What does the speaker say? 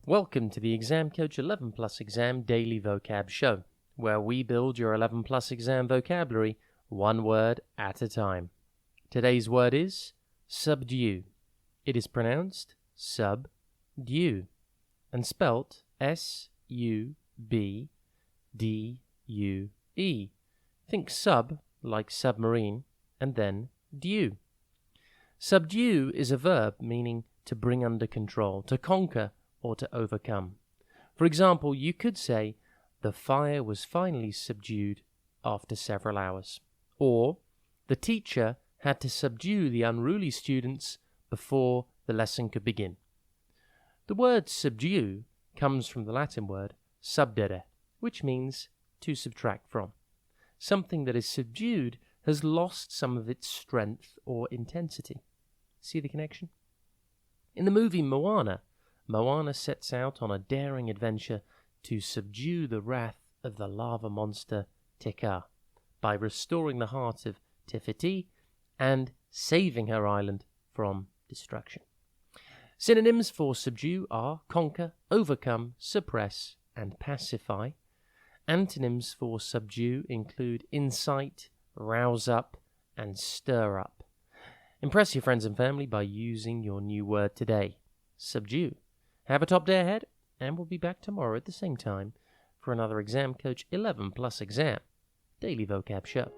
Welcome to the Exam Coach 11 Plus Exam Daily Vocab Show, where we build your 11 Plus exam vocabulary one word at a time. Today's word is subdue. It is pronounced subdue and spelt S-U-B-D-U-E. Think sub like submarine and then due. Subdue is a verb meaning to bring under control, to conquer, or to overcome. For example, you could say, the fire was finally subdued after several hours. Or, the teacher had to subdue the unruly students before the lesson could begin. The word subdue comes from the Latin word subdere, which means to subtract from. Something that is subdued has lost some of its strength or intensity. See the connection? In the movie Moana sets out on a daring adventure to subdue the wrath of the lava monster Te Kā by restoring the heart of Te Whiti and saving her island from destruction. Synonyms for subdue are conquer, overcome, suppress, and pacify. Antonyms for subdue include incite, rouse up, and stir up. Impress your friends and family by using your new word today, subdue. Have a top day ahead, and we'll be back tomorrow at the same time for another Exam Coach 11 Plus Exam Daily Vocab Show.